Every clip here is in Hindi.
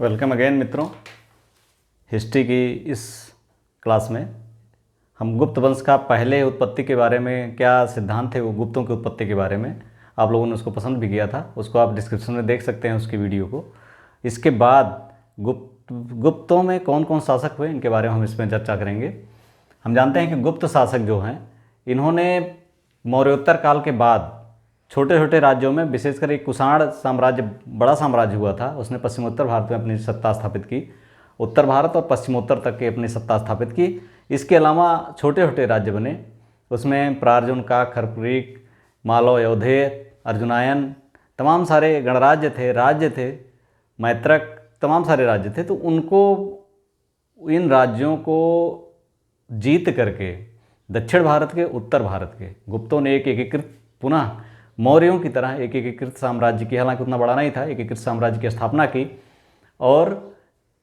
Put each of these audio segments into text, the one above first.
वेलकम अगेन मित्रों। हिस्ट्री की इस क्लास में हम गुप्त वंश का पहले उत्पत्ति के बारे में क्या सिद्धांत थे, वो गुप्तों की उत्पत्ति के बारे में आप लोगों ने उसको पसंद भी किया था, उसको आप डिस्क्रिप्शन में देख सकते हैं उसकी वीडियो को। इसके बाद गुप्तों में कौन कौन शासक हुए इनके बारे में हम इसमें चर्चा करेंगे। हम जानते हैं कि गुप्त शासक जो हैं इन्होंने मौर्योत्तर काल के बाद छोटे छोटे राज्यों में, विशेषकर एक कुषाण साम्राज्य, बड़ा साम्राज्य हुआ था, उसने पश्चिमोत्तर भारत में अपनी सत्ता स्थापित की, उत्तर भारत और पश्चिमोत्तर तक की अपनी सत्ता स्थापित की। इसके अलावा छोटे छोटे राज्य बने, उसमें प्रार्जुन का, खरपुरीक, मालव, यौधेय, अर्जुनायन, तमाम सारे गणराज्य थे, राज्य थे, मैत्रक, तमाम सारे राज्य थे। तो उनको, इन राज्यों को जीत करके दक्षिण भारत के, उत्तर भारत के गुप्तों ने एक एकीकृत, पुनः मौर्यों की तरह एक एकीकृत साम्राज्य की, हालांकि उतना बड़ा नहीं था, एकीकृत साम्राज्य की स्थापना की और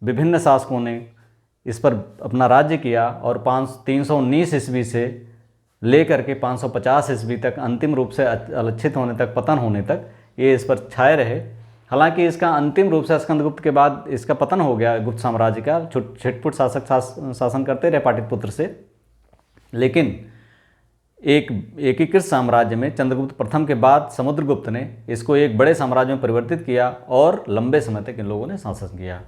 विभिन्न शासकों ने इस पर अपना राज्य किया। और 319 ईस्वी से लेकर के 550 ईस्वी तक, अंतिम रूप से अलक्षित होने तक, पतन होने तक ये इस पर छाए रहे। हालांकि इसका अंतिम रूप से स्कंदगुप्त के बाद इसका पतन हो गया, गुप्त साम्राज्य का। छिटपुट शासक शासन करते रहे पाटलिपुत्र से, लेकिन एक एकीकृत साम्राज्य में चंद्रगुप्त प्रथम के बाद समुद्रगुप्त ने इसको एक बड़े साम्राज्य में परिवर्तित किया और लंबे समय तक इन लोगों ने शासन किया।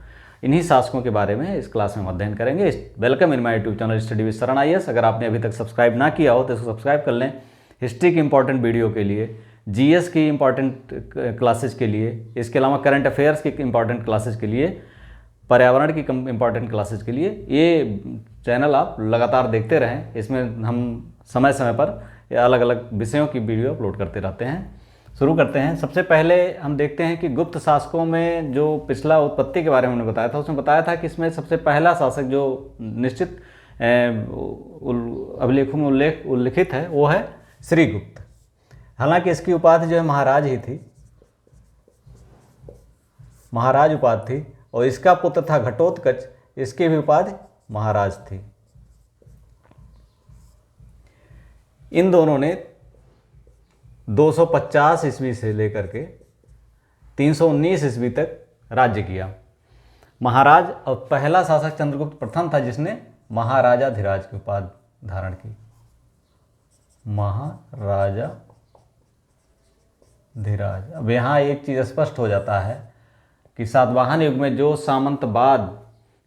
इन्हीं शासकों के बारे में इस क्लास में हम अध्ययन करेंगे। Welcome in my YouTube channel study with शरण IAS। अगर आपने अभी तक सब्सक्राइब ना किया हो तो इसको सब्सक्राइब कर लें, हिस्ट्री की इंपॉर्टेंट वीडियो के लिए, GS की इंपॉर्टेंट क्लासेज के लिए, इसके अलावा करंट अफेयर्स की इंपॉर्टेंट क्लासेज के लिए, पर्यावरण की इंपॉर्टेंट क्लासेज के लिए ये चैनल आप लगातार देखते रहें। इसमें हम समय समय पर अलग अलग विषयों की वीडियो अपलोड करते रहते हैं। शुरू करते हैं। सबसे पहले हम देखते हैं कि गुप्त शासकों में जो पिछला उत्पत्ति के बारे में हमने बताया था, उसमें बताया था कि इसमें सबसे पहला शासक जो निश्चित अभिलेखों में उल्लिखित है वो है श्रीगुप्त। हालांकि इसकी उपाधि जो है महाराज ही थी, महाराज उपाधि थी, और इसका पुत्र था घटोत्कच, इसकी भी उपाधि महाराज थी। इन दोनों ने 250 ईस्वी से लेकर के 319 ईस्वी तक राज्य किया। महाराज, और पहला शासक चंद्रगुप्त प्रथम था जिसने महाराजाधिराज की उपाधि धारण की। महाराजाधिराज। अब यहाँ एक चीज़ स्पष्ट हो जाता है कि सातवाहन युग में जो सामंतवाद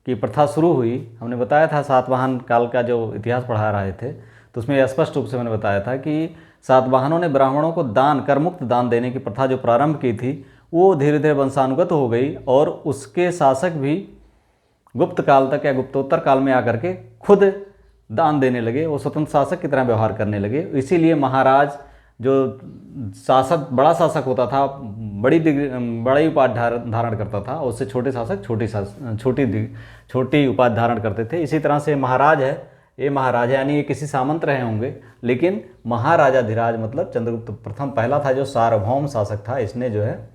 की प्रथा शुरू हुई, हमने बताया था सातवाहन काल का जो इतिहास पढ़ा रहे थे, तो उसमें स्पष्ट रूप से मैंने बताया था कि सातवाहनों ने ब्राह्मणों को दान, करमुक्त दान देने की प्रथा जो प्रारंभ की थी, वो धीरे धीरे वंशानुगत हो गई और उसके शासक भी गुप्त काल तक या गुप्तोत्तर काल में आकर के खुद दान देने लगे, वो स्वतंत्र शासक की तरह व्यवहार करने लगे। इसीलिए महाराज जो शासक, बड़ा शासक होता था, बड़ी उपाधि धारण करता था, उससे छोटे शासक छोटी उपाधि धारण करते थे। इसी तरह से महाराज है, ये महाराज है, यानी ये किसी सामंत रहे होंगे, लेकिन महाराजाधिराज मतलब चंद्रगुप्त प्रथम पहला था जो सार्वभौम शासक था। इसने जो है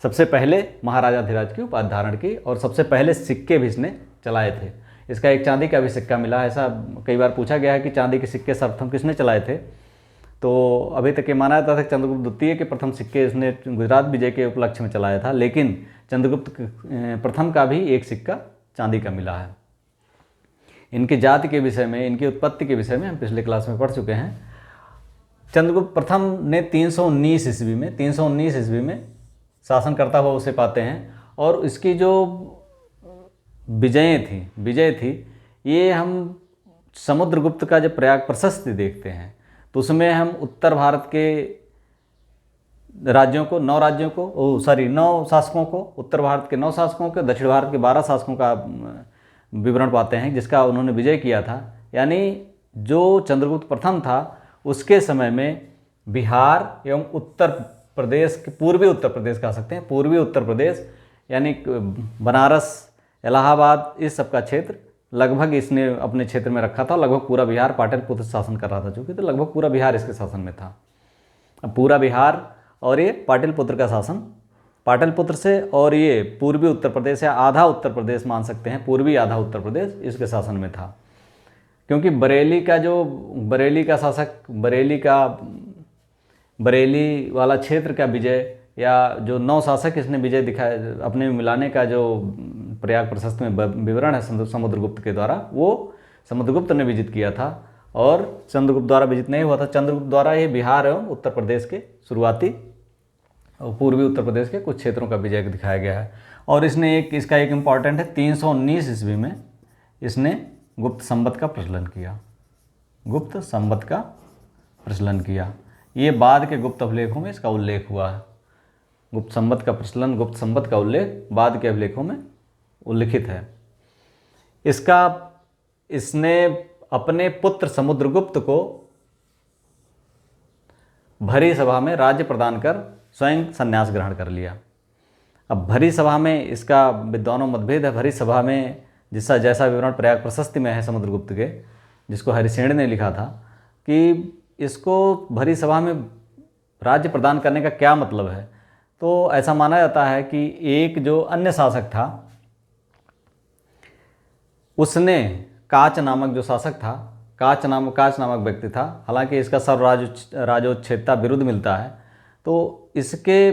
सबसे पहले महाराजाधिराज की उपाधि धारण की और सबसे पहले सिक्के भी इसने चलाए थे। इसका एक चांदी का भी सिक्का मिला है। ऐसा कई बार पूछा गया है कि चांदी के सिक्के सर्वप्रथम किसने चलाए थे, तो अभी तक ये माना जाता था कि चंद्रगुप्त द्वितीय के प्रथम सिक्के इसने गुजरात विजय के उपलक्ष्य में चलाया था, लेकिन चंद्रगुप्त प्रथम का भी एक सिक्का चांदी का मिला है। इनकी जाति के विषय में, इनकी उत्पत्ति के विषय में हम पिछले क्लास में पढ़ चुके हैं। चंद्रगुप्त प्रथम ने 319 ईस्वी में शासन करता हुआ उसे पाते हैं, और इसकी जो विजय थी, ये हम समुद्रगुप्त का जब प्रयाग प्रशस्ति देखते हैं तो उसमें हम उत्तर भारत के राज्यों को, 9 शासकों को, उत्तर भारत के 9 शासकों के, दक्षिण भारत के 12 शासकों का विवरण पाते हैं जिसका उन्होंने विजय किया था। यानी जो चंद्रगुप्त प्रथम था उसके समय में बिहार एवं उत्तर प्रदेश के, पूर्वी उत्तर प्रदेश कह सकते हैं, पूर्वी उत्तर प्रदेश यानी बनारस, इलाहाबाद, इस सब का क्षेत्र लगभग इसने अपने क्षेत्र में रखा था। लगभग पूरा बिहार पाटलिपुत्र शासन कर रहा था चूँकि, तो लगभग पूरा बिहार इसके शासन में था। अब पूरा बिहार और ये पाटलिपुत्र का शासन, पाटलिपुत्र से, और ये पूर्वी उत्तर प्रदेश या आधा उत्तर प्रदेश मान सकते हैं, पूर्वी आधा उत्तर प्रदेश इसके शासन में था। क्योंकि बरेली वाला क्षेत्र का विजय या जो 9 शासक इसने विजय दिखाया अपने में मिलाने का जो प्रयाग प्रशस्त में विवरण है समुद्रगुप्त के द्वारा, वो समुद्रगुप्त ने विजित किया था। और चंद्रगुप्त द्वारा विजित नहीं हुआ था, चंद्रगुप्त द्वारा ये बिहार एवं उत्तर प्रदेश के शुरुआती और पूर्वी उत्तर प्रदेश के कुछ क्षेत्रों का विजय दिखाया गया है। और इसने इसका एक इम्पॉर्टेंट है, 319 ईस्वी में इसने गुप्त संवत का प्रचलन किया। गुप्त संवत का प्रचलन किया, ये बाद के गुप्त अभिलेखों में इसका उल्लेख हुआ है। गुप्त संवत का प्रचलन, गुप्त संवत का उल्लेख बाद के अभिलेखों में उल्लिखित है। इसने अपने पुत्र समुद्रगुप्त को भरी सभा में राज्य प्रदान कर स्वयं संन्यास ग्रहण कर लिया। अब भरी सभा में इसका विद्वानों मतभेद है। भरी सभा में जैसा विवरण प्रयाग प्रशस्ति में है समुद्रगुप्त के, जिसको हरिसेन ने लिखा था, कि इसको भरी सभा में राज्य प्रदान करने का क्या मतलब है। तो ऐसा माना जाता है कि एक जो अन्य शासक था, उसने काच नामक जो शासक था, काच नामक व्यक्ति था, हालांकि इसका सर्व राजोच्छेदता विरुद्ध मिलता है, तो इसके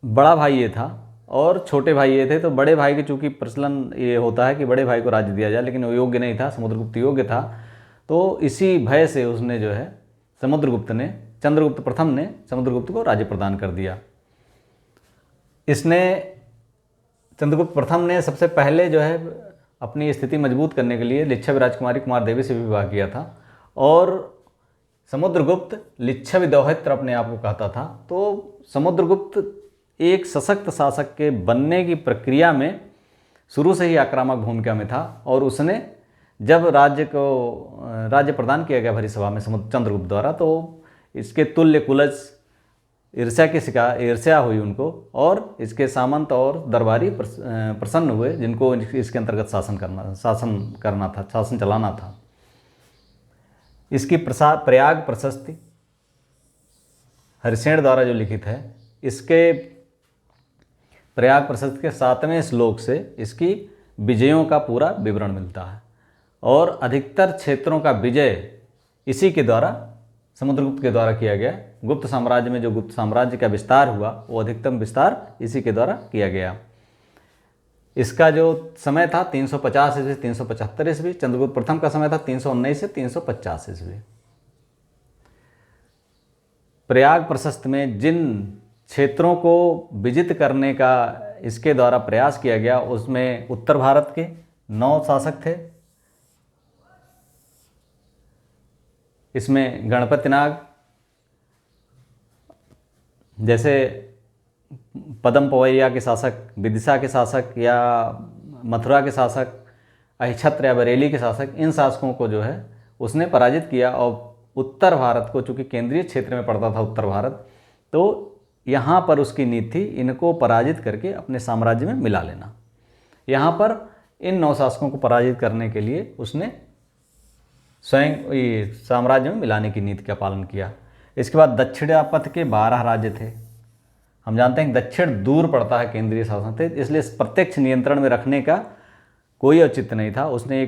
बड़ा भाई ये था और छोटे भाई ये थे। तो बड़े भाई के चूँकि प्रचलन ये होता है कि बड़े भाई को राज्य दिया जाए, लेकिन वो योग्य नहीं था, समुद्रगुप्त योग्य था। तो इसी भय से उसने जो है चंद्रगुप्त प्रथम ने समुद्रगुप्त को राज्य प्रदान कर दिया। चंद्रगुप्त प्रथम ने सबसे पहले जो है अपनी स्थिति मजबूत करने के लिए लिच्छवी राजकुमारी कुमार देवी से विवाह किया था। और समुद्रगुप्त लिच्छवी दौहित्र अपने आप को कहता था। तो समुद्रगुप्त एक सशक्त शासक के बनने की प्रक्रिया में शुरू से ही आक्रामक भूमिका में था। और उसने जब राज्य प्रदान किया गया भरी सभा में चंद्रगुप्त द्वारा, तो इसके तुल्य कुलज ईर्ष्या हुई उनको, और इसके सामंत और दरबारी प्रसन्न हुए, जिनको इसके अंतर्गत शासन चलाना था। इसकी प्रयाग प्रशस्ति हरिसेन द्वारा जो लिखित है, इसके प्रयाग प्रशस्ति के 7वें श्लोक से इसकी विजयों का पूरा विवरण मिलता है। और अधिकतर क्षेत्रों का विजय इसी के द्वारा, समुद्रगुप्त के द्वारा किया गया। गुप्त साम्राज्य में जो गुप्त साम्राज्य का विस्तार हुआ, वो अधिकतम विस्तार इसी के द्वारा किया गया। इसका जो समय था 350 ईस्वी 375 ईस्वी, चंद्रगुप्त प्रथम का समय था 319 से 350 ईस्वी। प्रयाग प्रशस्त में जिन क्षेत्रों को विजित करने का इसके द्वारा प्रयास किया गया, उसमें उत्तर भारत के 9 शासक थे। इसमें गणपतिनाग, जैसे पदम पवैया के शासक, विदिशा के शासक या मथुरा के शासक, अहिछत्र या बरेली के शासक, इन शासकों को जो है उसने पराजित किया। और उत्तर भारत को, चूँकि केंद्रीय क्षेत्र में पड़ता था उत्तर भारत, तो यहाँ पर उसकी नीति थी इनको पराजित करके अपने साम्राज्य में मिला लेना। यहाँ पर इन 9 शासकों को पराजित करने के लिए उसने स्वयं साम्राज्य में मिलाने की नीति का पालन किया। इसके बाद दक्षिणापथ के 12 राज्य थे। हम जानते हैं कि दक्षिण दूर पड़ता है केंद्रीय शासन से, इसलिए प्रत्यक्ष नियंत्रण में रखने का कोई औचित्य नहीं था। उसने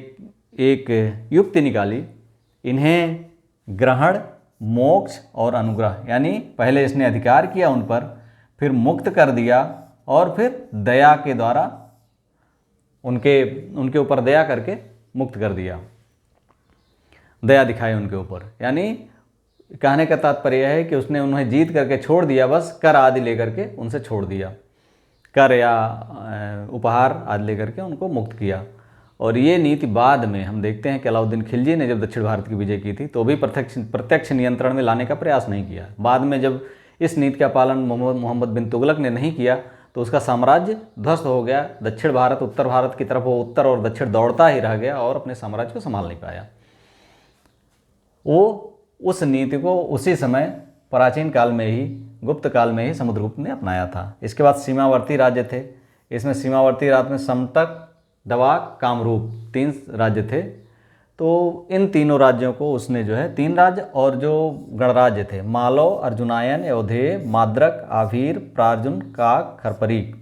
एक युक्ति निकाली, इन्हें ग्रहण, मोक्ष और अनुग्रह, यानी पहले इसने अधिकार किया उन पर, फिर मुक्त कर दिया, और फिर दया के द्वारा उनके ऊपर दया करके मुक्त कर दिया, दया दिखाई उनके ऊपर। यानी कहने का तात्पर्य है कि उसने उन्हें जीत करके छोड़ दिया, बस कर आदि लेकर के उनसे छोड़ दिया, कर या उपहार आदि लेकर के उनको मुक्त किया। और ये नीति बाद में हम देखते हैं कि अलाउद्दीन खिलजी ने जब दक्षिण भारत की विजय की थी, तो भी प्रत्यक्ष नियंत्रण में लाने का प्रयास नहीं किया। बाद में जब इस नीति का पालन मोहम्मद बिन तुगलक ने नहीं किया, तो उसका साम्राज्य ध्वस्त हो गया। दक्षिण भारत उत्तर भारत की तरफ वो उत्तर और दक्षिण दौड़ता ही रह गया और अपने साम्राज्य को संभाल नहीं पाया। वो उस नीति को उसी समय प्राचीन काल में ही, गुप्त काल में ही समुद्रगुप्त ने अपनाया था। इसके बाद सीमावर्ती राज्य थे। इसमें सीमावर्ती राज्य में समतक, दवाक, कामरूप 3 राज्य थे। तो इन तीनों राज्यों को उसने जो है 3 राज्य और जो गणराज्य थे, मालव, अर्जुनायन, अवधेय, माद्रक, आभीर, प्रार्जुन, काक, खरपरीक,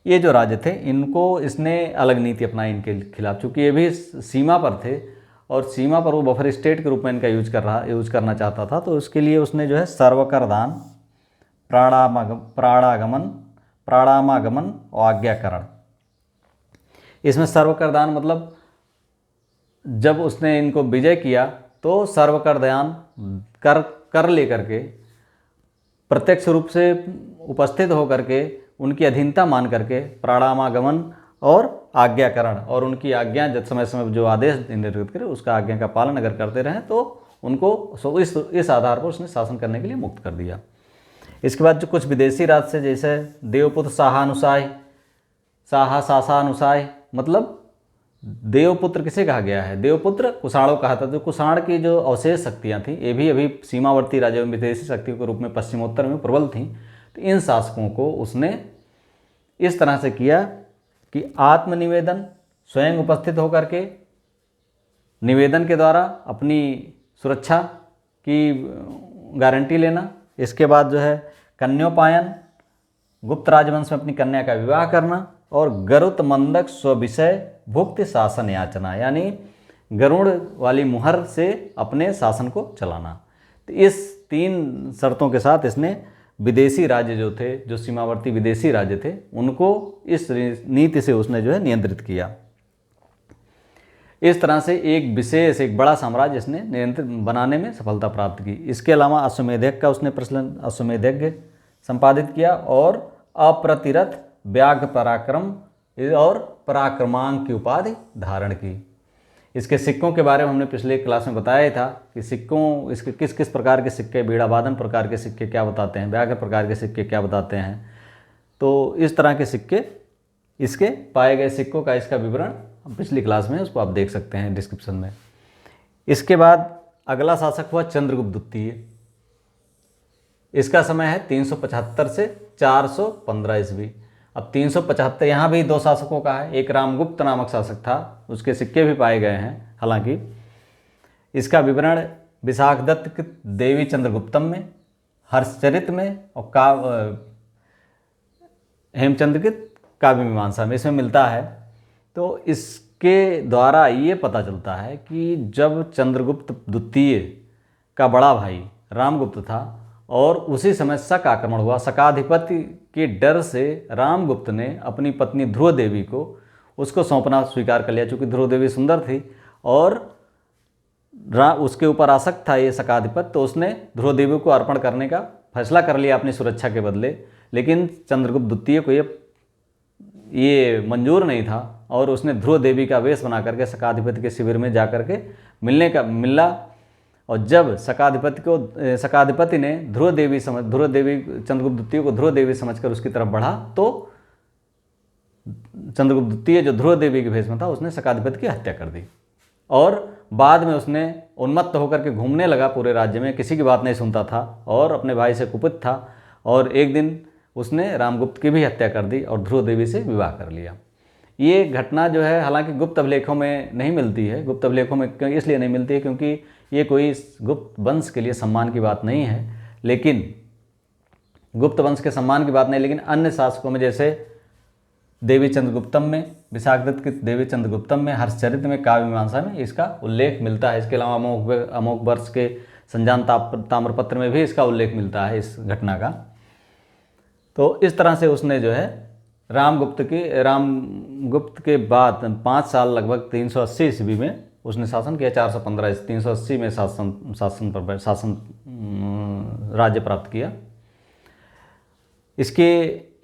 ये जो राज्य थे, इनको इसने अलग नीति अपनाई इनके खिलाफ। चूँकि ये भी सीमा पर थे और सीमा पर वो बफर स्टेट के रूप में इनका यूज करना चाहता था, तो उसके लिए उसने जो है सर्वकर दान प्राणागमन, प्राणामागमन और आज्ञाकरण। इसमें सर्व कर दान मतलब जब उसने इनको विजय किया तो सर्व कर दान कर लेकर के प्रत्यक्ष रूप से उपस्थित होकर के उनकी अधीनता मान करके प्राणामागमन और आज्ञाकरण, और उनकी आज्ञा जब समय समय जो आदेश निर्गत करे उसका आज्ञा का पालन अगर करते रहें तो उनको इस आधार पर उसने शासन करने के लिए मुक्त कर दिया। इसके बाद जो कुछ विदेशी राज से, जैसे देवपुत्र साहानुसाय, साहा सासानुसाय मतलब देवपुत्र किसे कहा गया है? देवपुत्र कुषाणों कहा था। तो कुषाण की जो अवशेष शक्तियाँ थीं ये भी अभी सीमावर्ती राज्यों में विदेशी शक्तियों के रूप में पश्चिमोत्तर में प्रबल थीं। तो इन शासकों को उसने इस तरह से किया कि आत्मनिवेदन, स्वयं उपस्थित होकर के निवेदन के द्वारा अपनी सुरक्षा की गारंटी लेना। इसके बाद जो है कन्योपायन, गुप्त राजवंश में अपनी कन्या का विवाह करना, और गरुत मंदक स्विषय भुक्ति शासन याचना, यानी गरुड़ वाली मुहर से अपने शासन को चलाना। तो इस 3 शर्तों के साथ इसने विदेशी राज्य जो थे, जो सीमावर्ती विदेशी राज्य थे, उनको इस नीति से उसने जो है नियंत्रित किया। इस तरह से एक बड़ा साम्राज्य इसने नियंत्रित बनाने में सफलता प्राप्त की। इसके अलावा अश्वमेधक का उसने प्रचलन, अश्वमेधज्ञ संपादित किया और अप्रतिरथ व्याघ्र पराक्रम और पराक्रमांक की उपाधि धारण की। इसके सिक्कों के बारे में हमने पिछले क्लास में बताया था कि सिक्कों, इसके किस किस प्रकार के सिक्के, बीड़ावादन प्रकार के सिक्के क्या बताते हैं, व्याघ्र प्रकार के सिक्के क्या बताते हैं। तो इस तरह के सिक्के, इसके पाए गए सिक्कों का इसका विवरण हम पिछली क्लास में, उसको आप देख सकते हैं डिस्क्रिप्शन में। इसके बाद अगला शासक हुआ चंद्रगुप्त द्वितीय। इसका समय है 375 से 415 ईस्वी। अब 375 यहाँ भी 2 शासकों का है। एक रामगुप्त नामक शासक था, उसके सिक्के भी पाए गए हैं। हालांकि इसका विवरण विशाखदत्त के देवी चंद्रगुप्तम में, हर्षचरित में और हेमचंद्र के काव्य मीमांसा में इसमें मिलता है। तो इसके द्वारा ये पता चलता है कि जब चंद्रगुप्त द्वितीय का बड़ा भाई रामगुप्त था और उसी समय शक आक्रमण हुआ, शकाधिपति के डर से रामगुप्त ने अपनी पत्नी ध्रुव देवी को उसको सौंपना स्वीकार कर लिया। चूँकि ध्रुव देवी सुंदर थी और उसके ऊपर आसक्त था ये शकाधिपति, तो उसने ध्रुव देवी को अर्पण करने का फैसला कर लिया अपनी सुरक्षा के बदले। लेकिन चंद्रगुप्त द्वितीय को ये मंजूर नहीं था और उसने ध्रुव देवी का वेश बना करके शकाधिपति के शिविर में जा करके मिला। और जब शकाधिपति ने ध्रुव देवी चंद्रगुप्त द्वितीय को ध्रुव देवी समझकर उसकी तरफ बढ़ा, तो चंद्रगुप्त द्वितीय जो ध्रुव देवी के भेष में था उसने शकाधिपति की हत्या कर दी। और बाद में उसने उन्मत्त होकर के घूमने लगा पूरे राज्य में, किसी की बात नहीं सुनता था और अपने भाई से कुपित था। और एक दिन उसने रामगुप्त की भी हत्या कर दी और ध्रुव देवी से विवाह कर लिया। ये घटना जो है हालांकि गुप्त अभिलेखों में नहीं मिलती है। गुप्त अभिलेखों में इसलिए नहीं मिलती है क्योंकि ये कोई गुप्त वंश के लिए सम्मान की बात नहीं है, लेकिन गुप्त वंश के सम्मान की बात नहीं, लेकिन अन्य शासकों में जैसे देवी चंद्रगुप्तम में, विशाखदत्त के देवी चंद्रगुप्तम में, हर्षचरित में, काव्य मीमांसा में इसका उल्लेख मिलता है। इसके अलावा अमोघ वर्ष के संजान ताम्रपत्र में भी इसका उल्लेख मिलता है इस घटना का। तो इस तरह से उसने जो है रामगुप्त के बाद 5 साल लगभग 380 ईस्वी में उसने शासन किया। 380 में शासन राज्य प्राप्त किया। इसके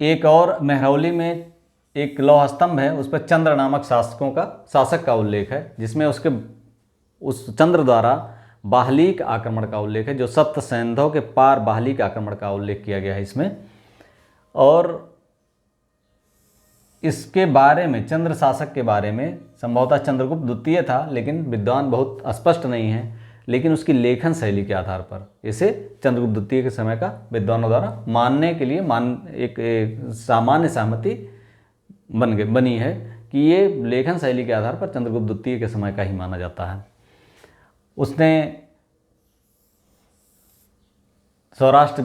एक और महरौली में एक लौह स्तंभ है, उस पर चंद्र नामक शासक का उल्लेख है, जिसमें उस चंद्र द्वारा बाहलीक आक्रमण का उल्लेख है, जो सप्त सैंधव के पार बाहलीक आक्रमण का उल्लेख किया गया है इसमें। और इसके बारे में, चंद्र शासक के बारे में संभवतः चंद्रगुप्त द्वितीय था, लेकिन विद्वान बहुत स्पष्ट नहीं है। लेकिन उसकी लेखन शैली के आधार पर इसे चंद्रगुप्त द्वितीय के समय का विद्वानों द्वारा मानने के लिए एक सामान्य सहमति बनी है कि ये लेखन शैली के आधार पर चंद्रगुप्त द्वितीय के समय का ही माना जाता है। उसने सौराष्ट्र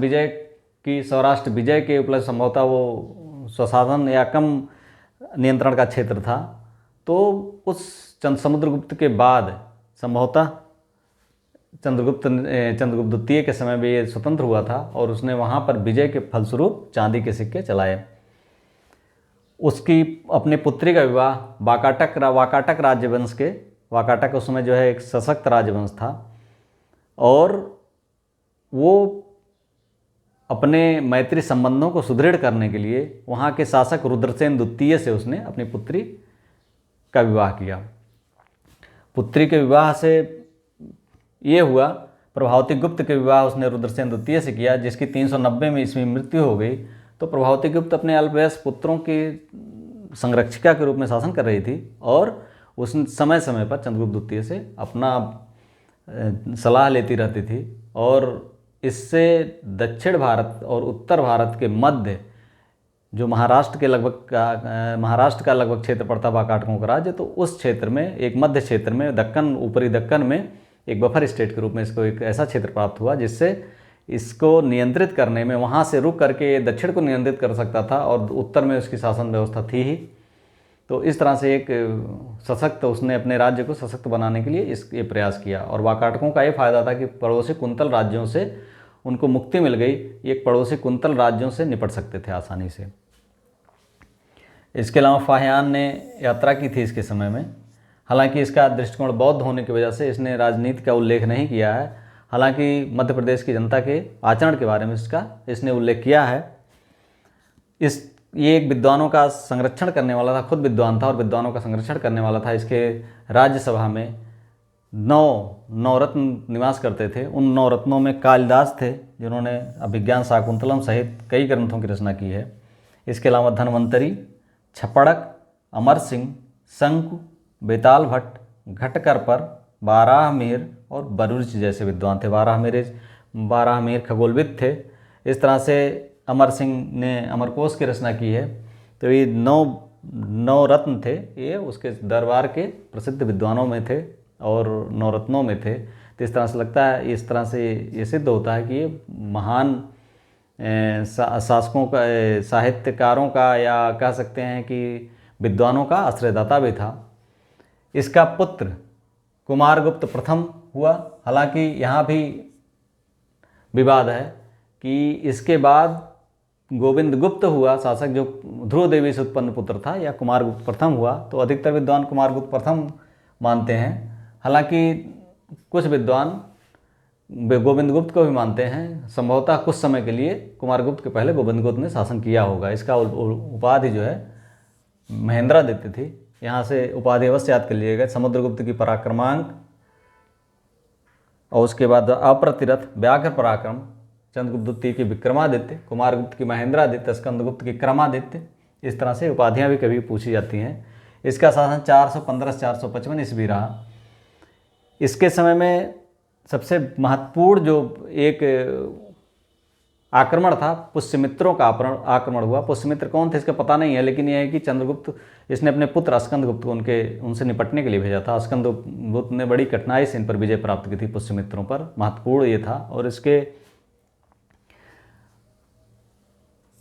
विजय के उपलक्ष्य संभवतः वो स्वशासन या कम नियंत्रण का क्षेत्र था, तो उस समुद्रगुप्त के बाद संभवतः चंद्रगुप्त द्वितीय के समय भी ये स्वतंत्र हुआ था और उसने वहाँ पर विजय के फलस्वरूप चांदी के सिक्के चलाए। उसकी अपनी पुत्री का विवाह वाकाटक राज्यवंश के, वाकाटक उस समय जो है एक सशक्त राज्यवंश था, और वो अपने मैत्री संबंधों को सुदृढ़ करने के लिए वहाँ के शासक रुद्रसेन द्वितीय से उसने अपनी पुत्री का विवाह किया। पुत्री के विवाह से ये हुआ, प्रभावती गुप्त के विवाह उसने रुद्रसेन द्वितीय से किया, जिसकी 390 में ईस्वी मृत्यु हो गई। तो प्रभावती गुप्त अपने अल्पवयस्क पुत्रों की संरक्षिका के रूप में शासन कर रही थी और उस समय समय पर चंद्रगुप्त द्वितीय से अपना सलाह लेती रहती थी। और इससे दक्षिण भारत और उत्तर भारत के मध्य जो महाराष्ट्र का लगभग क्षेत्र पड़ता वाकाटकों का राज्य, तो उस क्षेत्र में, एक मध्य क्षेत्र में, दक्कन, ऊपरी दक्कन में एक बफर स्टेट के रूप में इसको एक ऐसा क्षेत्र प्राप्त हुआ जिससे इसको नियंत्रित करने में, वहाँ से रुक करके ये दक्षिण को नियंत्रित कर सकता था और उत्तर में उसकी शासन व्यवस्था थी ही। तो इस तरह से एक सशक्त, उसने अपने राज्य को सशक्त बनाने के लिए ये प्रयास किया। और वाकाटकों का ये फायदा था कि पड़ोसी कुंतल राज्यों से उनको मुक्ति मिल गई, एक पड़ोसी कुंतल राज्यों से निपट सकते थे आसानी से। इसके अलावा फाहियान ने यात्रा की थी इसके समय में, हालांकि इसका दृष्टिकोण बौद्ध होने की वजह से इसने राजनीति का उल्लेख नहीं किया है। हालांकि मध्य प्रदेश की जनता के आचरण के बारे में इसने उल्लेख किया है। ये एक विद्वानों का संरक्षण करने वाला था, खुद विद्वान था और विद्वानों का संरक्षण करने वाला था। इसके राज्यसभा में 9 रत्न निवास करते थे। उन 9 रत्नों में कालिदास थे, जिन्होंने अभिज्ञान शाकुंतलम सहित कई ग्रंथों की रचना की है। इसके अलावा धन्वंतरी, छपड़क, अमर सिंह, शंकु, बेताल भट्ट, घटकरपर, बाराहमीर और बरुच जैसे विद्वान थे। बाराहमीर खगोलविद थे। इस तरह से अमर सिंह ने अमरकोश की रचना की है। तो ये 9 रत्न थे, ये उसके दरबार के प्रसिद्ध विद्वानों में थे और 9 रत्नों में थे। तो इस तरह से लगता है, इस तरह से ये सिद्ध होता है कि ये महान शासकों का, साहित्यकारों का, या कह सकते हैं कि विद्वानों का आश्रयदाता भी था। इसका पुत्र कुमारगुप्त प्रथम हुआ। हालांकि यहाँ भी विवाद है कि इसके बाद गोविंद गुप्त हुआ शासक, जो ध्रुव देवी से उत्पन्न पुत्र था, या कुमारगुप्त प्रथम हुआ। तो अधिकतर विद्वान कुमारगुप्त प्रथम मानते हैं। हालांकि कुछ विद्वान गोविंद गुप्त को भी मानते हैं। संभवतः कुछ समय के लिए कुमारगुप्त के पहले गोविंद गुप्त ने शासन किया होगा। इसका उपाधि जो है महेंद्रादित्य थी। यहाँ से उपाधि अवश्य याद कर लीजिएगा। समुद्रगुप्त की पराक्रमांक, और उसके बाद अप्रतिरथ, व्याघ्र पराक्रम, चंद्रगुप्त द्वितीय की विक्रमादित्य, कुमारगुप्त की महेंद्रादित्य, स्कंदगुप्त की क्रमादित्य। इस तरह से उपाधियाँ भी कभी पूछी जाती हैं। इसका शासन 415 से 455 ईस्वी रहा। इसके समय में सबसे महत्वपूर्ण जो एक आक्रमण था, पुष्यमित्रों का आक्रमण हुआ। पुष्यमित्र कौन थे इसका पता नहीं है, लेकिन यह है कि चंद्रगुप्त, इसने अपने पुत्र अस्कंदगुप्त को उनसे निपटने के लिए भेजा था। अस्कंदगुप्त ने बड़ी कठिनाई से इन पर विजय प्राप्त की थी पुष्यमित्रों पर। महत्वपूर्ण ये था। और इसके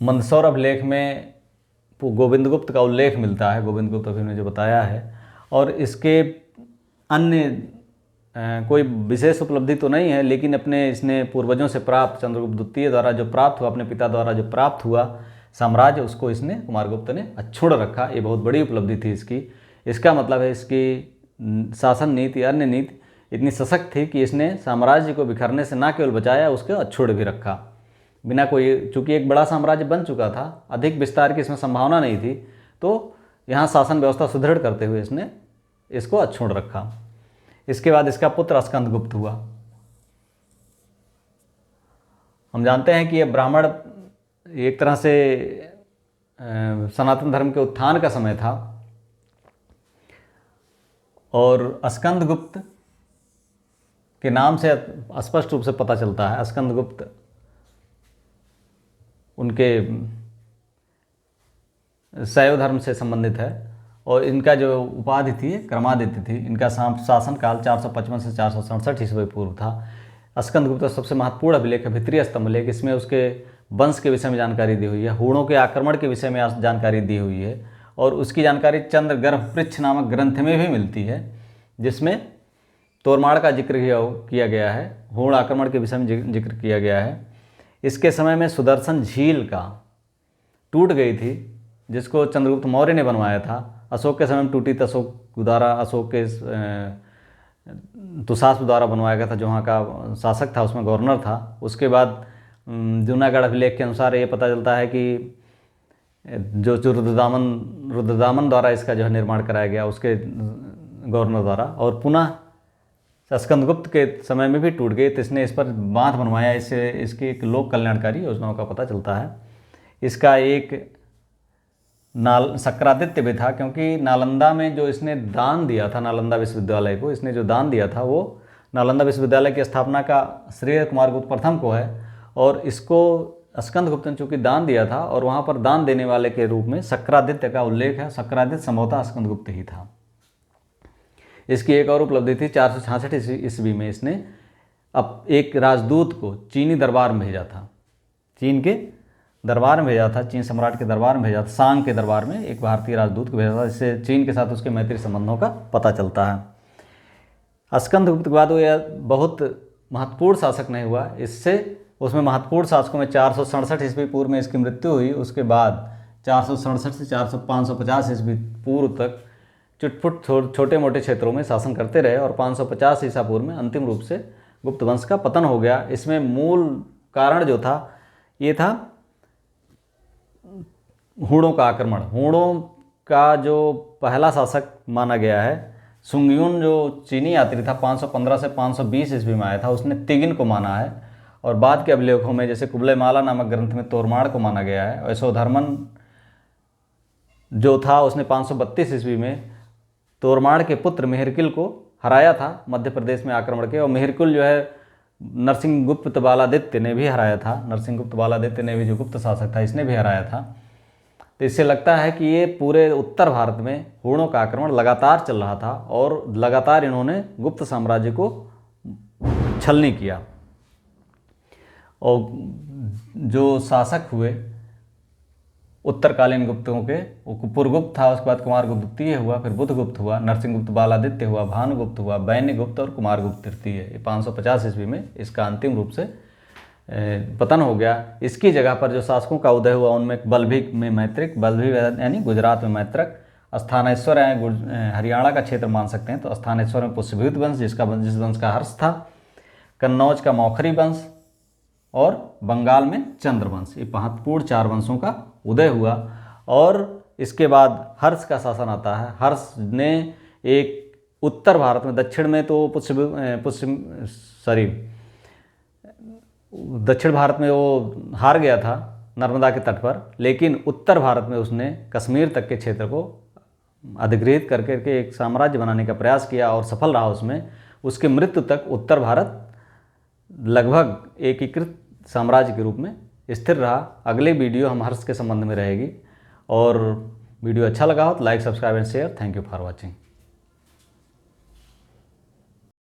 मंदसौर अभिलेख में गोविंदगुप्त का उल्लेख मिलता है, गोविंदगुप्त अभी ने जो बताया है। और इसके अन्य कोई विशेष उपलब्धि तो नहीं है, लेकिन अपने इसने पूर्वजों से प्राप्त, चंद्रगुप्त द्वितीय द्वारा जो प्राप्त हुआ, अपने पिता द्वारा जो प्राप्त हुआ साम्राज्य, उसको इसने, कुमारगुप्त ने अक्षुण्ण रखा। ये बहुत बड़ी उपलब्धि थी इसकी। इसका मतलब है इसकी शासन नीति, अन्य नीति इतनी सशक्त थी कि इसने साम्राज्य को बिखरने से न केवल बचाया, उसके अक्षुण्ण भी रखा बिना कोई, चूँकि एक बड़ा साम्राज्य बन चुका था, अधिक विस्तार की इसमें संभावना नहीं थी, तो यहाँ शासन व्यवस्था सुदृढ़ करते हुए इसने इसको अक्षुण्ण रखा। इसके बाद इसका पुत्र स्कंदगुप्त हुआ। हम जानते हैं कि यह ब्राह्मण, एक तरह से सनातन धर्म के उत्थान का समय था। और स्कंदगुप्त के नाम से स्पष्ट रूप से पता चलता है, स्कंदगुप्त उनके शैव धर्म से संबंधित है। और इनका जो उपाधि थी क्रमादित्य थी। इनका शासन काल 455 से 467 ईस्वी पूर्व था। स्कंदगुप्त का सबसे महत्वपूर्ण अभिलेख है भित्रीय स्तंभलेख। इसमें उसके वंश के विषय में जानकारी दी हुई है, हूणों के आक्रमण के विषय में जानकारी दी हुई है, और उसकी जानकारी चंद्रगर्भ पृच्छ नामक ग्रंथ में भी मिलती है, जिसमें तोरमाड़ का जिक्र किया गया है, हूण आक्रमण के विषय में जिक्र किया गया है। इसके समय में सुदर्शन झील का टूट गई थी, जिसको चंद्रगुप्त मौर्य ने बनवाया था। अशोक के समय में टूटी थी, अशोक के दुशासप द्वारा बनवाया गया था, जो वहाँ का शासक था, उसमें गवर्नर था। उसके बाद जूनागढ़ अभिलेख के अनुसार ये पता चलता है कि जो रुद्रदामन द्वारा इसका जो है निर्माण कराया गया, उसके गवर्नर द्वारा, और पुनः स्कंदगुप्त के समय में भी टूट गई, तो इसने इस पर बांध बनवाया। इससे इसकी एक लोक कल्याणकारी योजनाओं का पता चलता है। इसका एक शक्रादित्य भी था, क्योंकि नालंदा में जो इसने दान दिया था, नालंदा विश्वविद्यालय को इसने जो दान दिया था, वो नालंदा विश्वविद्यालय की स्थापना का श्रेय कुमारगुप्त प्रथम को है, और इसको स्कंदगुप्त ने चूँकि दान दिया था, और वहाँ पर दान देने वाले के रूप में शक्रादित्य का उल्लेख है। शक्रादित्य संभवतः स्कंदगुप्त ही था। इसकी एक और उपलब्धि थी, 466 ईस्वी में इसने अब एक राजदूत को चीनी दरबार में भेजा था, चीन के दरबार में भेजा था, चीन सम्राट के दरबार में भेजा था, सांग के दरबार में एक भारतीय राजदूत को भेजा था, जिससे चीन के साथ उसके मैत्री संबंधों का पता चलता है। स्कंदगुप्त के बाद वो यह बहुत महत्वपूर्ण शासक नहीं हुआ, इससे उसमें महत्वपूर्ण शासकों में 467 ईस्वी पूर्व में इसकी मृत्यु हुई। उसके बाद 467 से 550 ईस्वी पूर्व तक चुटपुट छोटे मोटे क्षेत्रों में शासन करते रहे, और 550 ईसा पूर्व में अंतिम रूप से गुप्त वंश का पतन हो गया। इसमें मूल कारण जो था, ये था हूणों का आक्रमण। हूणों का जो पहला शासक माना गया है, सुंगयुन, जो चीनी यात्री था, 515 से 520 ईस्वी में आया था, उसने तिगिन को माना है। और बाद के अभिलेखों में जैसे कुबलयमाला नामक ग्रंथ में तोरमाड़ को माना गया है। यशोधर्मन जो था, उसने 532 ईस्वी में तोरमाड़ के पुत्र मेहरकिल को हराया था मध्य प्रदेश में आक्रमण के, और मेहरकुल जो है नरसिंहगुप्त बालादित्य ने भी हराया था। नरसिंहगुप्त बालादित्य ने भी, जो गुप्त शासक था, इसने भी हराया था। तो इससे लगता है कि ये पूरे उत्तर भारत में हूणों का आक्रमण लगातार चल रहा था, और लगातार इन्होंने गुप्त साम्राज्य को छलनी किया। और जो शासक हुए उत्तरकालीन गुप्तों के, वो पुरगुप्त था, उसके बाद कुमारगुप्त द्वितीय हुआ, फिर बुधगुप्त हुआ, नरसिंहगुप्त बालादित्य हुआ, भानुगुप्त हुआ, वैन्यगुप्त और कुमारगुप्त तृतीय। ये 550 ईस्वी में इसका अंतिम रूप से पतन हो गया। इसकी जगह पर जो शासकों का उदय हुआ, उनमें बल्भी में मैत्रिक, बल्भी यानी गुजरात में मैत्रक, स्थानेश्वर हरियाणा का क्षेत्र मान सकते हैं, तो स्थानेश्वर में पुष्यभूत वंश, जिस वंश का हर्ष था, कन्नौज का मौखरी वंश, और बंगाल में चंद्रवंश। ये महत्वपूर्ण 4 वंशों का उदय हुआ। और इसके बाद हर्ष का शासन आता है। हर्ष ने एक उत्तर भारत में, दक्षिण में तो दक्षिण भारत में वो हार गया था नर्मदा के तट पर, लेकिन उत्तर भारत में उसने कश्मीर तक के क्षेत्र को अधिग्रहित करके एक साम्राज्य बनाने का प्रयास किया, और सफल रहा उसमें। उसके मृत्यु तक उत्तर भारत लगभग एकीकृत साम्राज्य के रूप में स्थिर रहा। अगले वीडियो हम हर्ष के संबंध में रहेगी, और वीडियो अच्छा लगा हो तो like, subscribe and share. Thank you for watching.